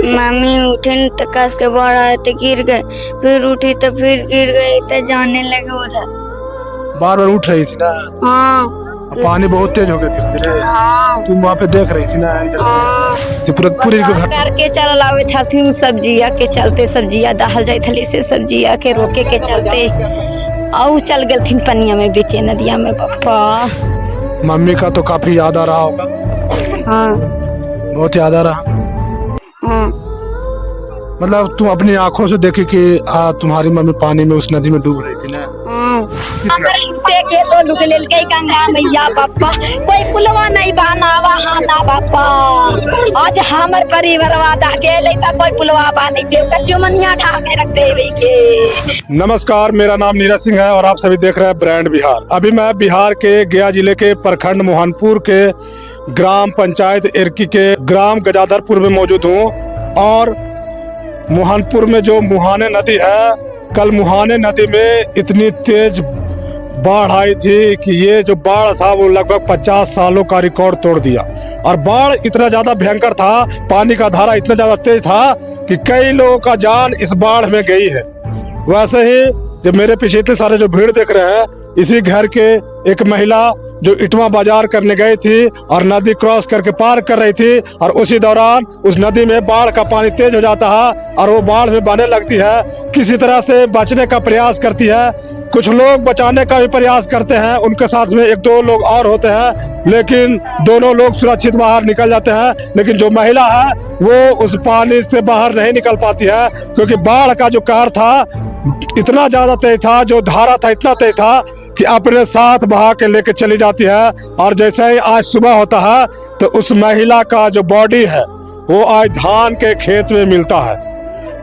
Mummy उठी तो कस के बाढ़ आए तो गिर गए, फिर उठी तो फिर गिर गई तो जाने लगे उधर। बार बार उठ रही थी ना? हाँ पानी बहुत तेज हो गया धीरे। हाँ तुम वहाँ पे देख रही थी ना इधर से पूरा पूरी करके चल आवे थी सब्जिया के चलते, सब्जिया दहल जाए थली से सब्जिया के रोके के चलते और चल गए थी पनिया में बेचे नदिया में। पापा मम्मी का तो काफी याद आ रहा होगा। हाँ बहुत याद आ रहा। हाँ मतलब तुम अपनी आंखों से देखी कि तुम्हारी मम्मी पानी में उस नदी में डूब रही थी ना? के तो लुट लेल के गंगा मैया बापा, कोई पुलवा नहीं बनावा हाना बापा। आज हमर परिवार वादा के लेता कोई पुलवा बानी के कचुमनिया ढा के रख देवे के। नमस्कार, मेरा नाम नीरज सिंह है और आप सभी देख रहे हैं ब्रांड बिहार। अभी मैं बिहार के गया जिले के प्रखंड मोहनपुर के ग्राम पंचायत इरकी के ग्राम गजाधरपुर में मौजूद हूँ और मोहनपुर में जो मुहाने नदी है, कल मुहाने नदी में इतनी तेज बाढ़ आई थी कि ये जो बाढ़ था वो लगभग 50 सालों का रिकॉर्ड तोड़ दिया। और बाढ़ इतना ज्यादा भयंकर था, पानी का धारा इतना ज्यादा तेज था कि कई लोगों का जान इस बाढ़ में गई है। वैसे ही जो मेरे पीछे इतने सारे जो भीड़ देख रहे हैं, इसी घर के एक महिला जो इटवा बाजार करने गई थी और नदी क्रॉस करके पार कर रही थी और उसी दौरान उस नदी में बाढ़ का पानी तेज हो जाता है और वो बाढ़ में बहने लगती है। किसी तरह से बचने का प्रयास करती है, कुछ लोग बचाने का भी प्रयास करते हैं, उनके साथ में एक दो लोग और होते हैं, लेकिन दोनों लोग सुरक्षित बाहर निकल जाते हैं। लेकिन जो महिला है वो उस पानी से बाहर नहीं निकल पाती है क्योंकि बाढ़ का जो कहर था इतना ज्यादा तेज था, जो धारा था इतना तेज था कि अपने साथ बहा के लेके चली जाती है। और जैसे ही आज सुबह होता है तो उस महिला का जो बॉडी है वो आज धान के खेत में मिलता है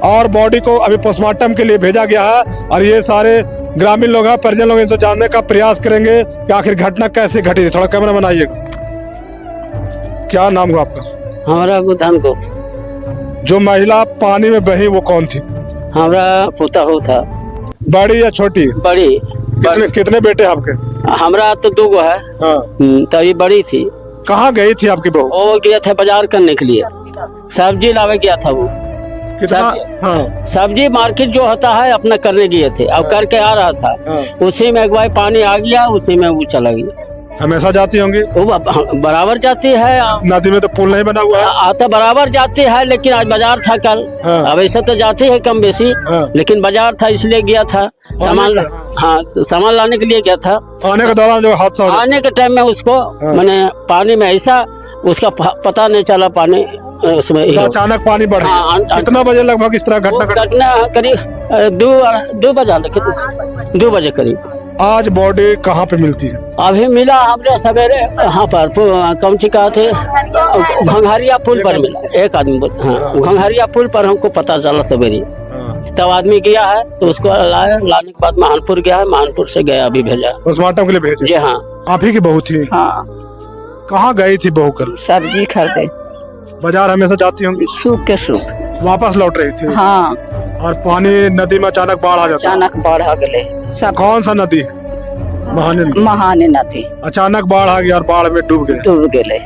और बॉडी को अभी पोस्टमार्टम के लिए भेजा गया है। और ये सारे ग्रामीण लोग हैं, परिजन लोग, इनसे जानने का प्रयास करेंगे कि आखिर घटना कैसे घटी थी। थोड़ा कैमरा बनाइएगा। क्या नाम हुआ आपका? हमारा बुधान को। जो महिला पानी में बही वो कौन थी? हमारा पोता हो था। बड़ी या छोटी? बड़ी। कितने बेटे आपके? हमारा तो 2 है। हाँ। तभी बड़ी थी। कहाँ गई थी आपकी बहू? वो गया था बाजार करने के लिए, सब्जी लावे गया था वो। हाँ। सब्जी मार्केट जो होता है अपना करने गए थे, अब करके आ रहा था। हाँ। उसी में एक बार पानी आ गया, उसी में वो चला गया। हमेशा जाती होंगी? वो बराबर जाती है। नदी में तो पुल नहीं बना हुआ है। आता बराबर जाती है, लेकिन आज बाजार था कल। हाँ। अब ऐसा तो जाती है कम बेसी। हाँ। लेकिन बाजार था इसलिए गया था, सामान लाने के लिए गया था। आने के दौरान जो हादसा आने के टाइम में उसको मैंने पानी में ऐसा उसका पता नहीं चला, पानी उसमें अचानक पानी बढ़ गया। हाँ, कितना बजे लगभग इस तरह घटना करीब 2 बजे करीब। आज बॉडी कहाँ पे मिलती है? अभी मिला हमने सवेरे यहाँ पर कौन सी कहा थे, घंघरिया पुल पर मिला एक आदमी। हाँ, घंघरिया पुल पर हमको पता चला सवेरे। तब आदमी गया है तो उसको लाने के बाद महानपुर गया है, महानपुर से गया अभी भेजा पोस्टमार्टम के लिए भेजा। जी हाँ। आप ही की बहू थी? हाँ। कहाँ गई थी बहू कल? सब्जी खरीदे। बाजार हमेशा जाती होंगी? सूख के सूख। वापस लौट रही थी? हाँ। और पानी नदी में अचानक बाढ़ आ जाता? अचानक बाढ़ आ गए सब। कौन सा नदी? महाने नदी। अचानक बाढ़ आ गया और बाढ़ में डूब गए।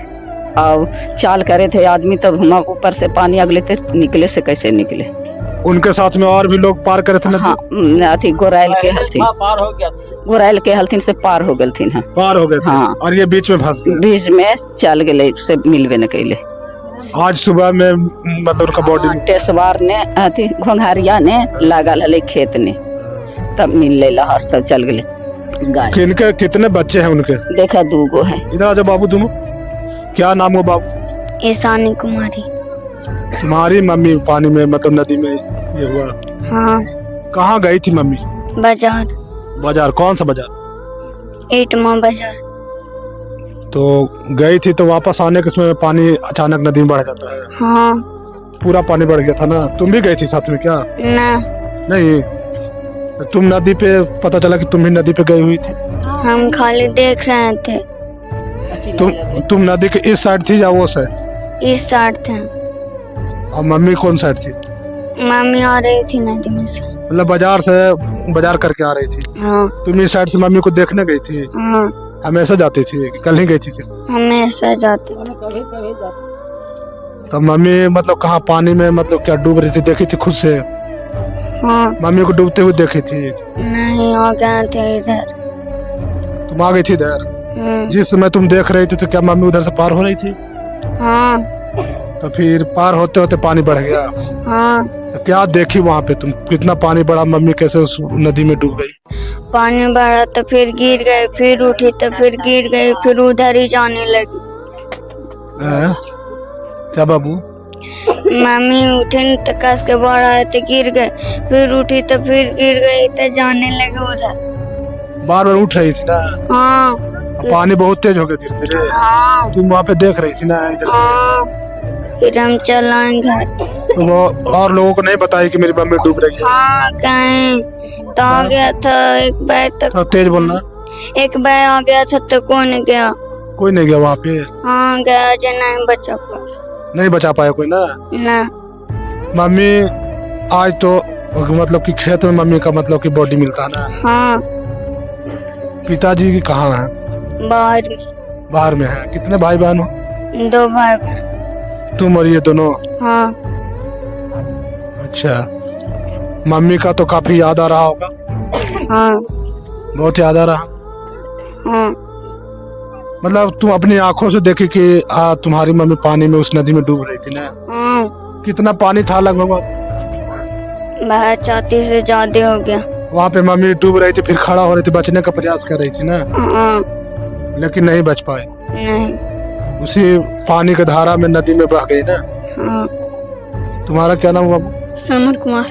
और चाल करे थे आदमी, तब हम ऊपर से पानी अगले थे, निकले से कैसे निकले। उनके साथ में और भी लोग पार करे थे? हाँ, अथी गोराइल के हल्थिन, गोराइल के हल्थिन से पार हो गए। पार हो गए। हाँ। और ये बीच में फंस गए? बीच में चल गए से मिलवे न कैले। आज सुबह में मतलब उनका बॉडी टेसवार ने अथी घोंघरिया ने लागल हले खेत ने, तब मिल ले लहास, तब चल गए। किनके कितने बच्चे हैं उनके? देखा 2 है। इधर आ जाओ बाबू दोनों। क्या नाम हो बाबू? ईशानी कुमारी। तुम्हारी मम्मी पानी में मतलब नदी में ये हुआ? हाँ। कहाँ गई थी मम्मी? बाजार। बाजार? कौन सा बाजार? इटवा बाजार। तो गई थी तो वापस आने के समय पानी अचानक नदी में बढ़ जाता है? हाँ। पूरा पानी बढ़ गया था ना? तुम भी गई थी साथ में क्या? ना। नहीं, तुम नदी पे, पता चला कि तुम ही नदी पे गई हुई थी? हम खाली देख रहे थे। तुम नदी के इस साइड थी या वो साइड? इस साइड थे। और मम्मी कौन साइड थी? मम्मी आ रही थी नदी में से। मतलब बाजार करके आ रही थी? हाँ। तुम इस साइड से मम्मी को देखने गई थी? हाँ। हमेशा जाती थी? कल ही गई थी? हमेशा जाती। तो मम्मी मतलब कहाँ पानी में मतलब क्या डूब रही थी, देखी थी खुद से? हाँ। मम्मी को डूबते हुए देखी थी? नहीं, आ गए थे इधर। तुम आ गई थी इधर? जिस समय तुम देख रही थी तो क्या मम्मी उधर से पार हो रही थी? हाँ। तो फिर पार होते होते पानी बढ़ गया? हाँ। तो क्या देखी वहाँ पे तुम, कितना पानी बढ़ा, मम्मी कैसे उस नदी में डूब गई? पानी बढ़ा तो फिर गिर गए, फिर उठी तो फिर गिर गए, फिर उधर ही जाने लगी। क्या बाबू? मम्मी उठी तो कस के बढ़ा तो गिर गए, फिर उठी तो फिर गिर गई तो जाने लगे उधर। बार बार उठ रही थी ना? हाँ। पानी बहुत तेज हो गया धीरे धीरे। हाँ। तुम वहाँ पे देख रही थी ना इधर से? हाँ। फिर हम चल आए घर। तो वो और लोगों को नहीं बताई कि मेरी मम्मी डूब रही है? हाँ, कहीं तो आ गया था एक बार तक। तो तेज बोलना। एक बार आ गया था तो कौन गया? कोई नहीं गया वहाँ पे? हाँ, गया जो नहीं बचा पा। नहीं बचा पाया कोई ना? ना। मम्मी आज तो मतलब कि खेत में मम्मी का मतलब कि बॉडी मिलता है ना? हाँ। पिताजी की कहाँ है? बाहर। बाहर में है। कितने भाई बहन हो? 2 भाई बहन। तुम और ये दोनों? हाँ। अच्छा, मम्मी का तो काफी याद आ रहा होगा? हाँ। बहुत याद आ रहा? हाँ। मतलब तुम अपनी आंखों से देखी कि तुम्हारी मम्मी पानी में उस नदी में डूब रही थी ना? हाँ। कितना पानी था लगभग? बाहर 34 से ज्यादा हो गया। वहाँ पे मम्मी डूब रही थी, फिर खड़ा हो रही थी, बचने का प्रयास कर रही थी ना? हाँ। लेकिन नहीं बच पाए। नहीं। उसी पानी के धारा में नदी में बह गई ना? हाँ। तुम्हारा क्या नाम हुआ? समर कुमार।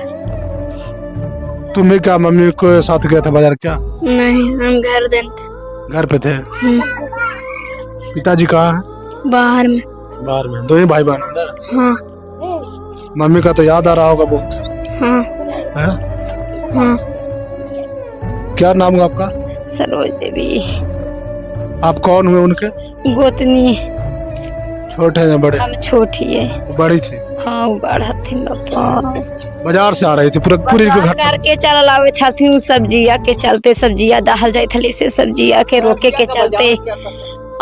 तुम भी क्या मम्मी को साथ गया था बाजार क्या? नहीं, हम घर थे। घर पे थे? पिताजी कहाँ है? बाहर में। बाहर में। 2 ही भाई बहन है ना? हाँ। मम्मी का तो याद आ रहा होगा बहुत? हाँ। है? हाँ। क्या नाम है आपका? सरोज देवी। आप कौन हुए उनके? गोतनी। छोटे हैं बड़े? हम छोटी है। बड़ी थी? हाँ, वो बड़ा थी बापा। बाजार से आ रही थी पूरी के घर करके चल आवे थी सब्जिया के चलते, सब्जिया दहल जाए थली से सब्जिया के रोके के चलते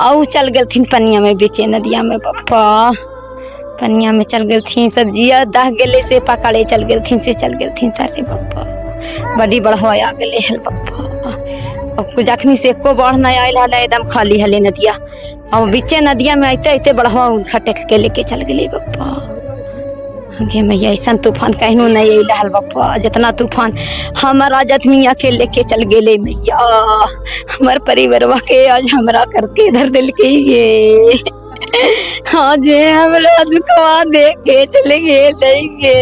और चल गई थी पनिया में बेचे नदिया में बापा। पनिया में चल गई थी सब्जिया, दह गले से पकड़े चल गई थी से चल गई थी तारे बापा। बड़ी बढ़वा आ गए हल बापा। अब जखनी से एको बढ़ नहीं आयल हल, एकदम खाली हले नदिया। और बीचे नदिया में आते आते बढ़वा खटक के लेके चल गए बापा। आगे मैया ऐसा तूफान कहनो नहीं अल बापा, जितना तूफान हमारा जतमिया के लेके चल गए मैया। हमार परिवारवा के आज हमरा करके इधर दिल के ये हाँ जे हमरा दुखवा देख के चले गए लेंगे।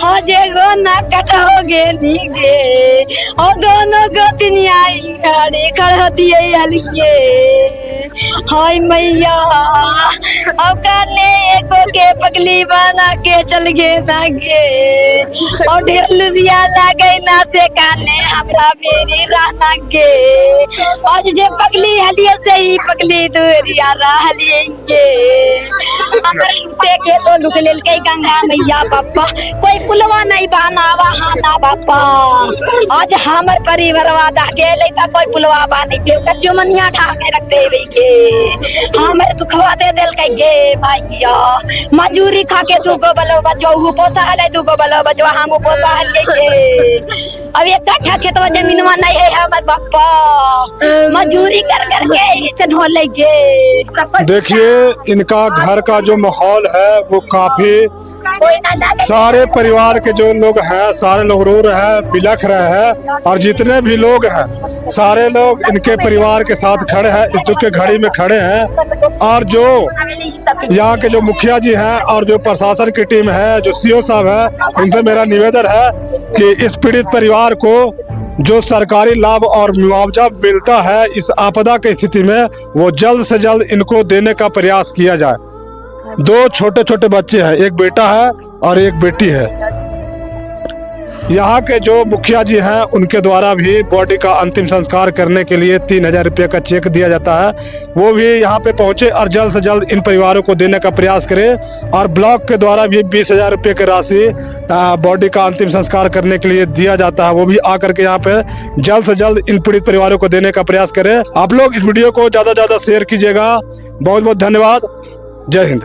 हाँ जे गो ना कटा हो गए और दोनों गोतनी आई गाड़ी खड़ होती है हलिए। हाय मैया अब काने एको के पगली बना के चल गए नागे और ढेर लुरिया लगे ना से काने हमरा मेरी रहना गे। आज जे पगली हलिए से ही पगली दूरिया रहलिएंगे। हमर लुटे के तो लुट लेल के गंगा मैया बापा, कोई पुलवा नहीं बनावा हाँ ना बापा। आज हमर परिवारवा दा गेले त कोई पुलवा बानी के कचुमनिया ढा के रख देवे के। हमर दुखवा दे देल के गे भैया। मजूरी खा के तू गो बलो बचवा पोसा हले, दू गो बलो बचवा हम पोसा हले के। अब एक कट्ठा खेतवा जमीनवा नहीं है हमर बापा, मजूरी कर कर के ऐसन हो लगे। देखिए इनका घर का जो माहौल है वो काफी, सारे परिवार के जो लोग हैं सारे लोग रो रहे हैं, बिलख रहे हैं। और जितने भी लोग हैं सारे लोग इनके परिवार के साथ खड़े हैं, इस दुख के घड़ी में खड़े हैं। और जो यहाँ के जो मुखिया जी हैं और जो प्रशासन की टीम है, जो सीओ साहब है, इनसे मेरा निवेदन है कि इस पीड़ित परिवार को जो सरकारी लाभ और मुआवजा मिलता है इस आपदा की स्थिति में, वो जल्द से जल्द इनको देने का प्रयास किया जाए। 2 छोटे छोटे बच्चे हैं, एक बेटा है और एक बेटी है। यहाँ के जो मुखिया जी हैं उनके द्वारा भी बॉडी का अंतिम संस्कार करने के लिए 3000 रुपये का चेक दिया जाता है, वो भी यहाँ पे पहुँचे और जल्द से जल्द इन परिवारों को देने का प्रयास करें। और ब्लॉक के द्वारा भी 20,000 रुपये की राशि बॉडी का अंतिम संस्कार करने के लिए दिया जाता है, वो भी आकर के यहाँ पे जल्द से जल्द इन पीड़ित परिवारों को देने का प्रयास करें। आप लोग इस वीडियो को ज़्यादा से ज़्यादा शेयर कीजिएगा। बहुत बहुत धन्यवाद। जय हिंद।